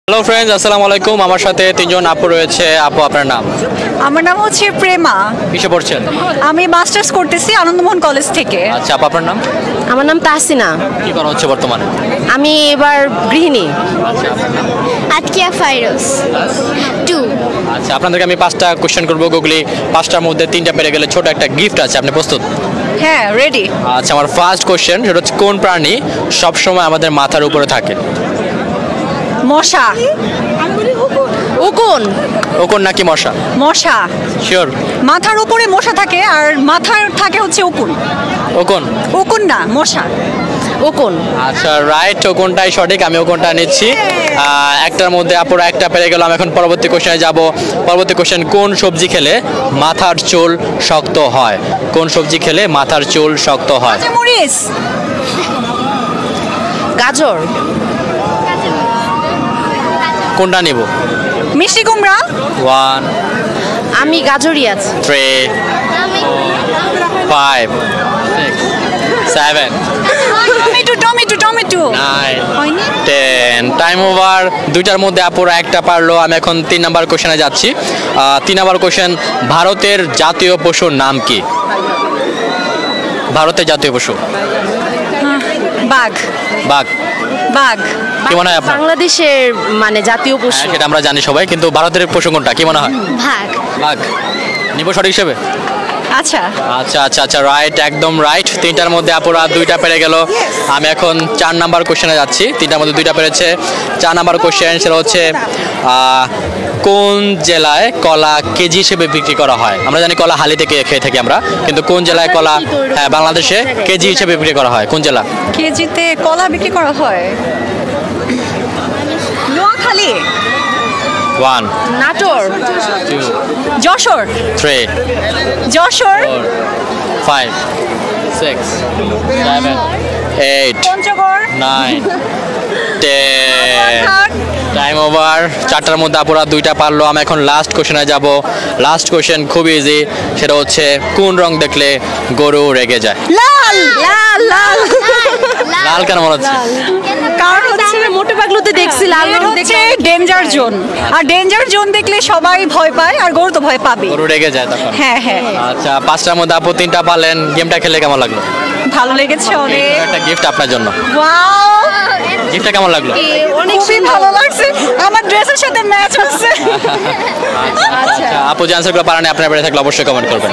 Hello friends, আসসালামু আলাইকুম। আমার সাথে তিনজন আপু রয়েছে। আপু, আপনার নাম? আমার নাম হচ্ছে প্রেমা। কিসে পড়ছেন? আমি মাস্টার্স করতেছি আনন্দমোহন কলেজ থেকে। আচ্ছা আপু, আপনার নাম? আমার নাম তাহসিনা। কি করা হচ্ছে বর্তমানে? আমি এবার গৃহিণী। আচ্ছা, আপনার নাম? আতকিয়া ফাইরোজ 2। আচ্ছা, আপনাদেরকে আমি 5টা কোশ্চেন করবো গুগলি। 5টার মধ্যে 3টা পেরে গেলে ছোট একটা গিফট আছে। আপনি প্রস্তুত? হ্যাঁ, রেডি। আচ্ছা, আমার ফার্স্ট কোশ্চেন সেটা হচ্ছে, কোন প্রাণী সবসময় আমাদের মাথার উপরে থাকে? মশা। উকুন। উকুন নাকি মশা? মশা। শিওর? মাথার উপরে মশা থাকে আর মাথার থাকে হচ্ছে উকুন। উকুন? উকুন না, মশা। উকুন। আচ্ছা, রাইট, উকুনটাই সঠিক। আমি উকুনটা নিচ্ছি। একটার মধ্যে আপুরা একটা পেরে গেলাম। এখন পরবর্তী কোশ্চেনে যাব। পরবর্তী কোশ্চেন, কোন সবজি খেলে মাথার চুল শক্ত হয়? কোন সবজি খেলে মাথার চুল শক্ত হয়? মরিচ। গাজর। কোনটা নিব? মিষ্টি কুমড়া। 1 আমি গাজরই আছি। 3 5 6 7 টমেটো টমেটো টমেটো। 9 হয়নি? 10। Time over. দুইটার মধ্যে আপুরা একটা পারলো। আমি এখন 3 নাম্বার কোশ্চেনে যাচ্ছি। 3 নাম্বার কোশ্চেন, ভারতের জাতীয় পশুর নাম কি? ভারতের জাতীয় পশু? বাঘ। বাঘ? বাঘ। কি মনে হয় আপনার? বাংলাদেশের মানে জাতীয় পশু। হ্যাঁ, সেটা আমরা জানি সবাই, কিন্তু ভারতের পশু কোনটা, কি মনে হয়? ভাগ। বাঘ নিব সঠিক হিসেবে? আচ্ছা। আচ্ছা আচ্ছা আচ্ছা, রাইট, একদম রাইট। 3টার মধ্যে আপুরা 2টা পেরে গেল। আমি এখন 4 নাম্বার কোশ্চেনে যাচ্ছি। 3টার মধ্যে 2টা পেরেছে। 4 নাম্বার কোশ্চেন সেটা হচ্ছে, কোন জেলায় কলা কেজি হিসেবে বিক্রি করা হয়? আমরা জানি কলা হালি থেকে খেয়ে থাকি আমরা, কিন্তু কোন জেলায় কলা বাংলাদেশে কেজি হিসেবে বিক্রি করা হয়? কোন জেলা? কেজিতে কলা বিক্রি করা হয় নোয়াখালী। 1 নাটোর। 2 যশোর। 3 যশোর। 4 5 6 7 8 পঞ্চগড়। 9 10। থাক। Time over. 4টার মধ্যে আপুরা 2টা পারলো। আমি এখন লাস্ট কোশ্চেনে যাব। লাস্ট কোশ্চেন খুব ইজি, সেটা হচ্ছে, কোন রং দেখলে গরু রেগে যায়? লাল লাল লাল। লাল কেন মনে হচ্ছে? কারণ হচ্ছে মোটে পাগলুতে দেখছি লাল রং হচ্ছে ডেঞ্জার জোন, আর ডেঞ্জার জোন দেখলে সবাই ভয় পায়, আর গরু তো ভয় পাবে। গরু রেগে যায় তখন? হ্যাঁ হ্যাঁ, আচ্ছা, 5টার মধ্যে আপু 3টা পারলেন। গেমটা খেলে কেমন লাগলো? ভালো লেগেছে অনেক। একটা গিফট আপনার জন্য। ওয়াও, গিফটটা কেমন লাগলো? খুবই ভালো লাগছে, আমার ড্রেসের সাথে ম্যাচ হচ্ছে। আচ্ছা, আপু যে আনসারগুলো পারেন আপনার বেড়ে থাকলে অবশ্যই কমেন্ট করবেন।